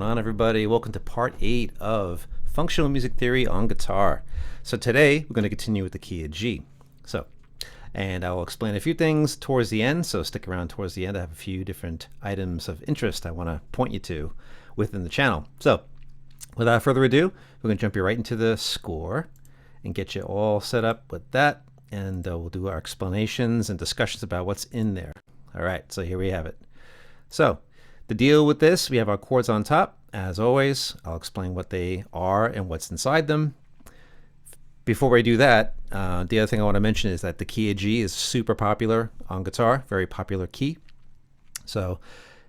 on, everybody? Welcome to part 8 of Functional Music Theory on Guitar. So today we're going to continue with the key of G. And I will explain a few things towards the end, so stick around towards the end. I have a few different items of interest I want to point you to within the channel. So without further ado, we're going to jump you right into the score and get you all set up with that, and we'll do our explanations and discussions about what's in there. All right, so here we have it. So the deal with this, we have our chords on top. As always, I'll explain what they are and what's inside them. Before we do that, the other thing I want to mention is that the key of G is super popular on guitar, very popular key. So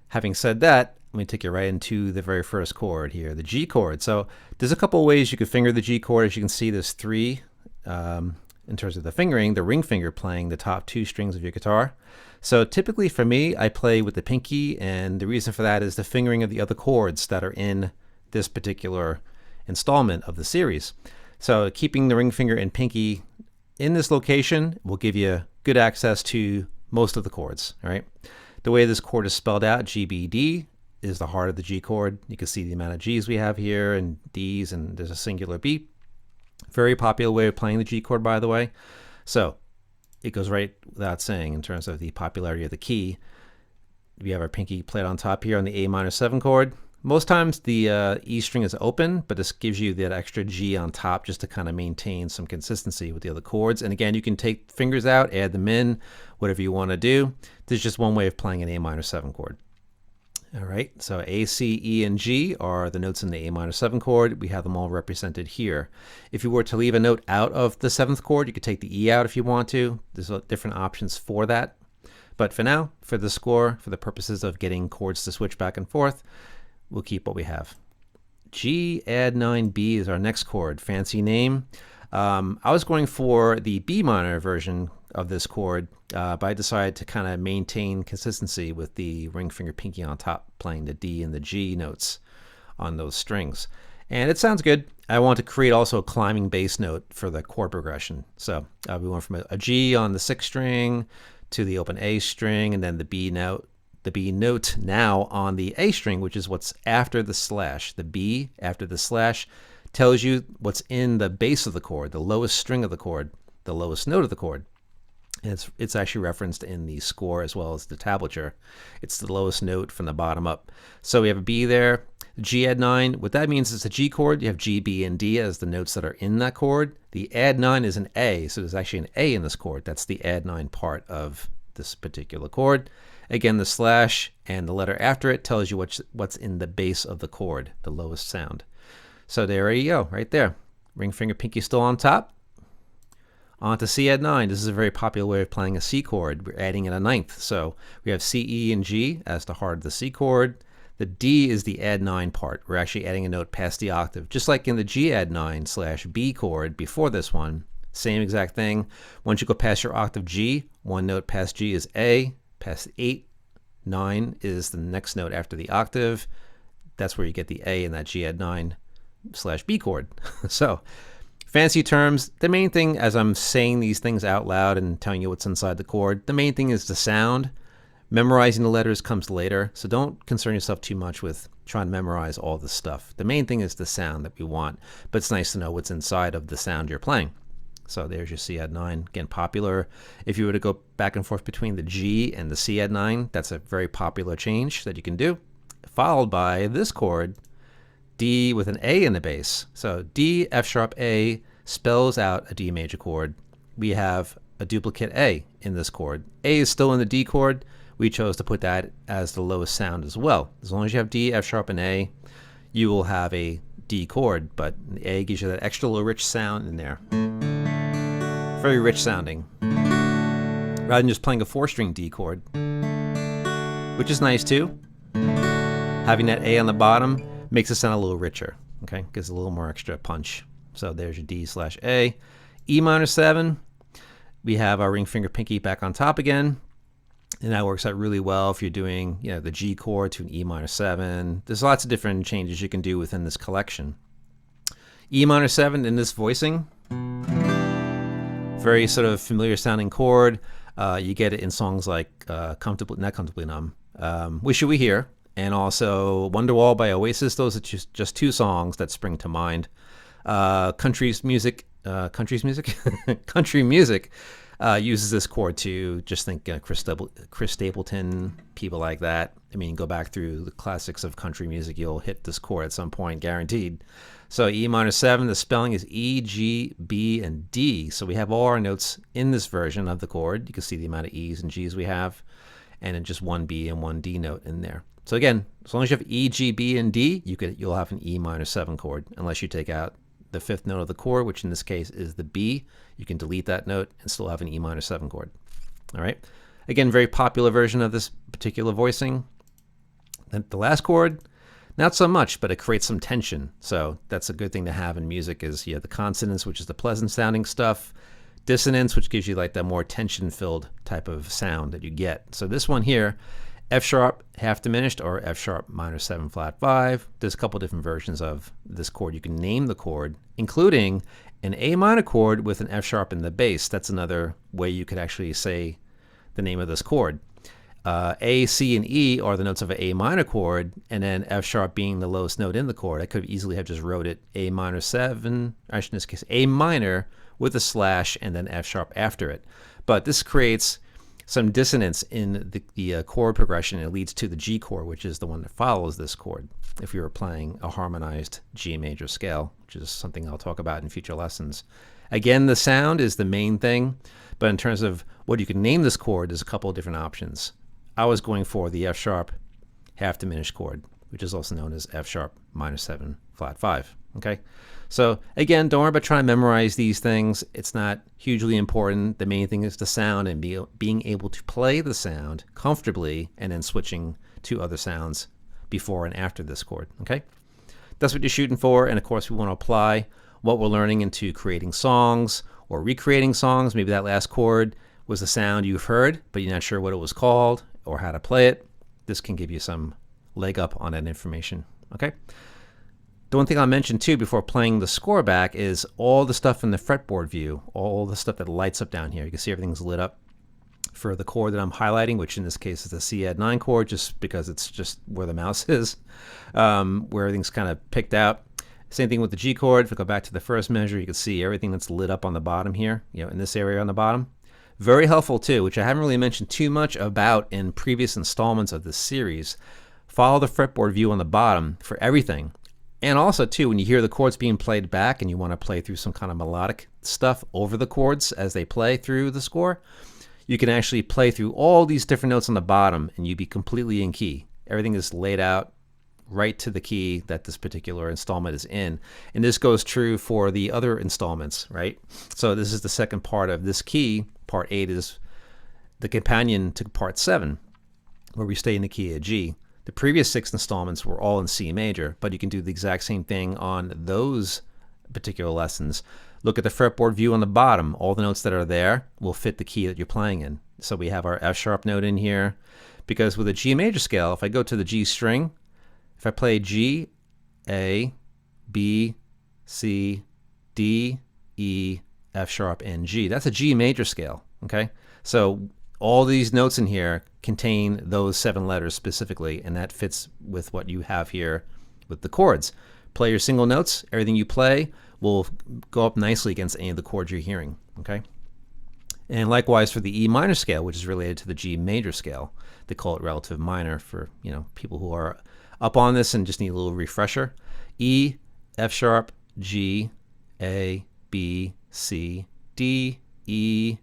having said that, let me take you right into the very first chord here, the G chord. So there's a couple of ways you could finger the G chord. As you can see, there's three in terms of the fingering, the ring finger playing the top two strings of your guitar. So typically for me, I play with the pinky, and the reason for that is the fingering of the other chords that are in this particular installment of the series. So keeping the ring finger and pinky in this location will give you good access to most of the chords. All right. The way this chord is spelled out, GBD, is the heart of the G chord. You can see the amount of G's we have here and D's, and there's a singular B. Very popular way of playing the G chord, by the way. So it goes right without saying in terms of the popularity of the key. We have our pinky played on top here on the A minor 7 chord. Most times the E string is open, but this gives you that extra G on top just to kind of maintain some consistency with the other chords. And again, you can take fingers out, add them in, whatever you want to do. There's just one way of playing an A minor 7 chord. All right, so A, C, E, and G are the notes in the A minor 7 chord. We have them all represented here. If you were to leave a note out of the 7th chord, you could take the E out if you want to. There's different options for that. But for now, for the score, for the purposes of getting chords to switch back and forth, we'll keep what we have. G, add 9B is our next chord. Fancy name. I was going for the B minor version of this chord, but I decided to kind of maintain consistency with the ring finger pinky on top, playing the D and the G notes on those strings. And it sounds good. I want to create also a climbing bass note for the chord progression. So we went from a G on the 6th string to the open A string, and then the B note. The B note now on the A string, which is what's after the slash. The B after the slash tells you what's in the base of the chord, the lowest string of the chord, the lowest note of the chord. And it's actually referenced in the score as well as the tablature. It's the lowest note from the bottom up. So we have a B there, G add 9. What that means is a G chord. You have G, B, and D as the notes that are in that chord. The add 9 is an A, so there's actually an A in this chord. That's the add 9 part of this particular chord. Again, the slash and the letter after it tells you what's in the base of the chord, the lowest sound. So there you go, right there. Ring finger pinky still on top. On to C add 9. This is a very popular way of playing a C chord. We're adding in a 9th. So we have C, E, and G as the heart of the C chord. The D is the add 9 part. We're actually adding a note past the octave. Just like in the G add 9 / B chord before this one, same exact thing. Once you go past your octave G, one note past G is A. Past 8, 9 is the next note after the octave. That's where you get the A in that G add 9 / B chord. So fancy terms. The main thing, as I'm saying these things out loud and telling you what's inside the chord, the main thing is the sound. Memorizing the letters comes later, so don't concern yourself too much with trying to memorize all this stuff. The main thing is the sound that we want, but it's nice to know what's inside of the sound you're playing. So there's your C add 9, again popular. If you were to go back and forth between the G and the C add 9, that's a very popular change that you can do. Followed by this chord, D with an A in the bass. So D, F sharp, A spells out a D major chord. We have a duplicate A in this chord. A is still in the D chord. We chose to put that as the lowest sound as well. As long as you have D, F sharp, and A, you will have a D chord, but A gives you that extra little rich sound in there. Very rich sounding, rather than just playing a 4-string D chord, which is nice too. Having that A on the bottom makes it sound a little richer, okay? Gives a little more extra punch. So there's your D / A. E minor 7, we have our ring finger pinky back on top again, and that works out really well if you're doing, the G chord to an E minor 7. There's lots of different changes you can do within this collection. E minor 7 in this voicing, very sort of familiar sounding chord. You get it in songs like Not Comfortably Numb, Wish You Were Here, and also Wonderwall by Oasis. Those are just two songs that spring to mind. Country music uses this chord too. Just think Chris Stapleton, people like that. I mean, go back through the classics of country music, you'll hit this chord at some point, guaranteed. So E minor 7, the spelling is E, G, B, and D. So we have all our notes in this version of the chord. You can see the amount of E's and G's we have, and then just one B and one D note in there. So again, as long as you have E, G, B, and D, you'll have an E minor 7 chord, unless you take out the fifth note of the chord, which in this case is the B. You can delete that note and still have an E minor 7 chord. All right. Again, very popular version of this particular voicing. Then the last chord, not so much, but it creates some tension. So that's a good thing to have in music is you have the consonants, which is the pleasant sounding stuff, dissonance, which gives you like that more tension-filled type of sound that you get. So this one here, F sharp half diminished or F sharp minor 7 flat 5. There's a couple different versions of this chord. You can name the chord, including an A minor chord with an F sharp in the bass. That's another way you could actually say the name of this chord. A, C, and E are the notes of an A minor chord, and then F sharp being the lowest note in the chord. I could easily have just wrote it A minor 7, actually in this case A minor with a slash and then F sharp after it. But this creates some dissonance in the chord progression. It leads to the G chord, which is the one that follows this chord, if you were playing a harmonized G major scale, which is something I'll talk about in future lessons. Again, the sound is the main thing, but in terms of what you can name this chord, there's a couple of different options. I was going for the F sharp half diminished chord, which is also known as F sharp minor 7 flat 5. Okay, so again, don't worry about trying to memorize these things. It's not hugely important. The main thing is the sound and being able to play the sound comfortably and then switching to other sounds before and after this chord. Okay, that's what you're shooting for. And of course, we want to apply what we're learning into creating songs or recreating songs. Maybe that last chord was the sound you've heard, but you're not sure what it was called or how to play it. This can give you some leg up on that information. Okay. The one thing I'll mention too before playing the score back is all the stuff in the fretboard view, all the stuff that lights up down here. You can see everything's lit up for the chord that I'm highlighting, which in this case is the C add 9 chord, just because it's just where the mouse is, where everything's kind of picked out. Same thing with the G chord. If I go back to the first measure, you can see everything that's lit up on the bottom here, in this area on the bottom. Very helpful too, which I haven't really mentioned too much about in previous installments of this series. Follow the fretboard view on the bottom for everything. And also, too, when you hear the chords being played back and you want to play through some kind of melodic stuff over the chords as they play through the score, you can actually play through all these different notes on the bottom and you'd be completely in key. Everything is laid out right to the key that this particular installment is in. And this goes true for the other installments, right? So this is the second part of this key. Part 8 is the companion to part 7, where we stay in the key of G. The previous 6 installments were all in C major, but you can do the exact same thing on those particular lessons. Look at the fretboard view on the bottom. All the notes that are there will fit the key that you're playing in. So we have our F sharp note in here, because with a G major scale, if I go to the G string, if I play G, A, B, C, D, E, F sharp, and G, that's a G major scale, okay? So all these notes in here contain those 7 letters specifically, and that fits with what you have here with the chords. Play your single notes. Everything you play will go up nicely against any of the chords you're hearing, okay? And likewise for the E minor scale, which is related to the G major scale. They call it relative minor for, people who are up on this and just need a little refresher. E, F sharp, G, A, B, C, D, E,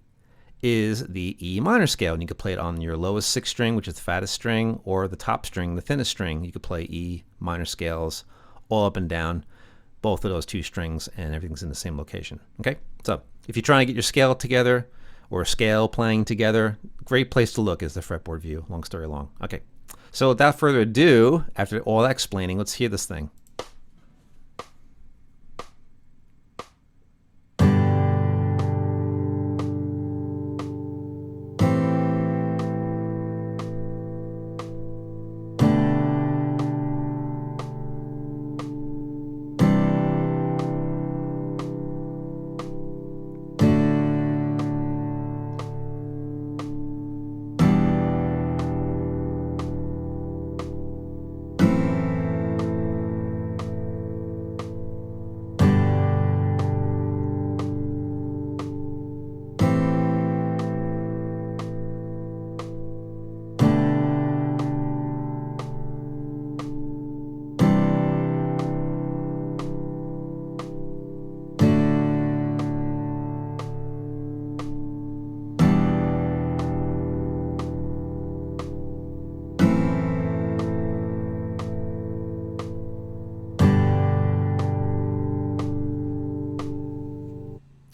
is the E minor scale, and you could play it on your lowest 6th string, which is the fattest string, or the top string, the thinnest string. You could play E minor scales all up and down, both of those 2 strings, and everything's in the same location. Okay, so if you're trying to get your scale together or scale playing together, great place to look is the fretboard view. Long story long. Okay, so without further ado, after all that explaining, let's hear this thing.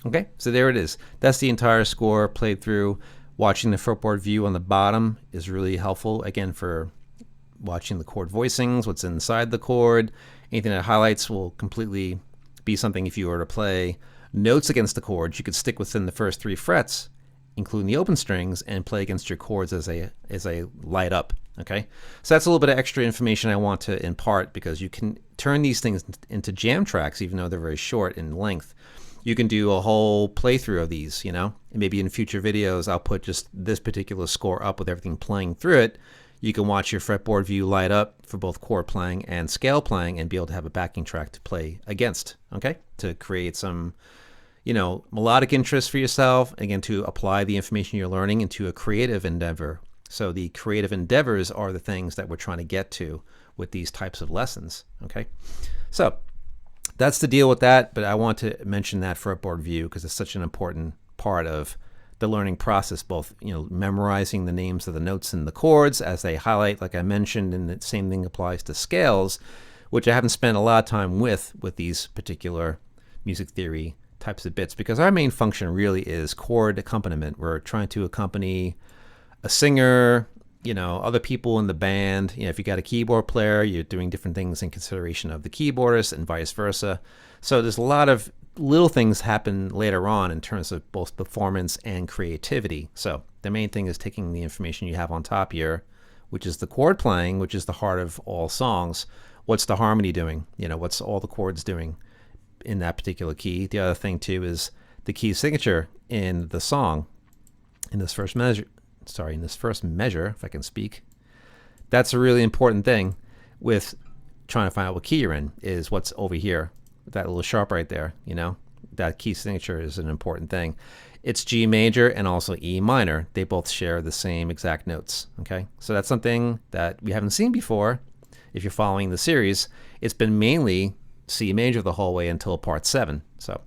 Okay, so there it is. That's the entire score played through. Watching the fretboard view on the bottom is really helpful, again, for watching the chord voicings, what's inside the chord. Anything that highlights will completely be something. If you were to play notes against the chords, you could stick within the first 3 frets, including the open strings, and play against your chords as they light up. Okay, so that's a little bit of extra information I want to impart, because you can turn these things into jam tracks, even though they're very short in length. You can do a whole playthrough of these, you know, and maybe in future videos I'll put just this particular score up with everything playing through it. You can watch your fretboard view light up for both chord playing and scale playing, and be able to have a backing track to play against, okay, to create some, you know, melodic interest for yourself, again, to apply the information you're learning into a creative endeavor. So the creative endeavors are the things that we're trying to get to with these types of lessons, okay? So that's the deal with that, but I want to mention that fretboard view because it's such an important part of the learning process, both, you know, memorizing the names of the notes and the chords as they highlight, like I mentioned, and the same thing applies to scales, which I haven't spent a lot of time with these particular music theory types of bits, because our main function really is chord accompaniment. We're trying to accompany a singer, you know, other people in the band. You know, if you got a keyboard player, you're doing different things in consideration of the keyboardist and vice versa. So there's a lot of little things happen later on in terms of both performance and creativity. So the main thing is taking the information you have on top here, which is the chord playing, which is the heart of all songs. What's the harmony doing? You know, what's all the chords doing in that particular key? The other thing too is the key signature in the song, in this first measure, if I can speak. That's a really important thing with trying to find out what key you're in, is what's over here, that little sharp right there. You know, that key signature is an important thing. It's G major and also E minor. They both share the same exact notes. Okay, so that's something that we haven't seen before. If you're following the series, it's been mainly C major the whole way until part 7. So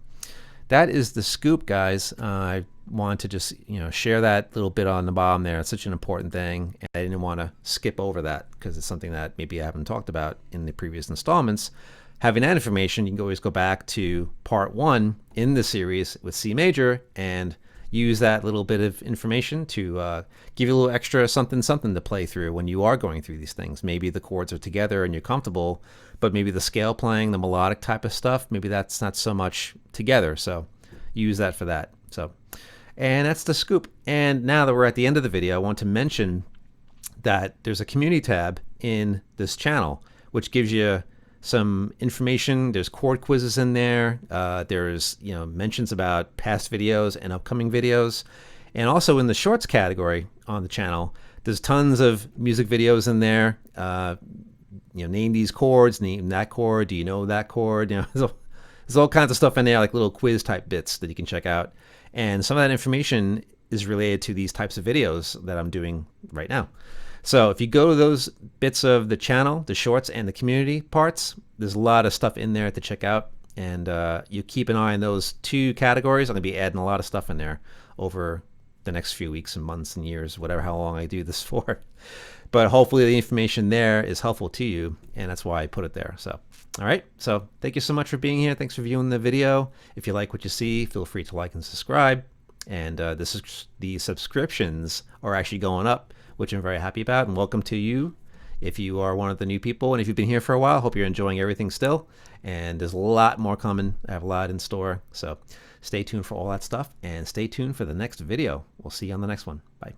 that is the scoop, guys. I wanted to just, you know, share that little bit on the bottom there. It's such an important thing, and I didn't want to skip over that because it's something that maybe I haven't talked about in the previous installments. Having that information, you can always go back to part 1 in the series with C major and use that little bit of information to give you a little extra something to play through when you are going through these things. Maybe the chords are together and you're comfortable, but maybe the scale playing, the melodic type of stuff, maybe that's not so much together. So use that for that. So, and that's the scoop. And now that we're at the end of the video, I want to mention that there's a community tab in this channel, which gives you some information. There's chord quizzes in there. There's, you know, mentions about past videos and upcoming videos. And also in the shorts category on the channel, there's tons of music videos in there. You know, name these chords, name that chord, do you know that chord? You know, there's all kinds of stuff in there, like little quiz type bits that you can check out. And some of that information is related to these types of videos that I'm doing right now. So if you go to those bits of the channel, the shorts and the community parts, there's a lot of stuff in there to check out. And you keep an eye on those 2 categories. I'm going to be adding a lot of stuff in there over the next few weeks and months and years, whatever, how long I do this for. But hopefully the information there is helpful to you, and that's why I put it there. So, all right. So thank you so much for being here. Thanks for viewing the video. If you like what you see, feel free to like and subscribe. And the subscriptions are actually going up, which I'm very happy about, and welcome to you if you are one of the new people. And if you've been here for a while, hope you're enjoying everything still. And there's a lot more coming. I have a lot in store. So stay tuned for all that stuff, and stay tuned for the next video. We'll see you on the next one. Bye.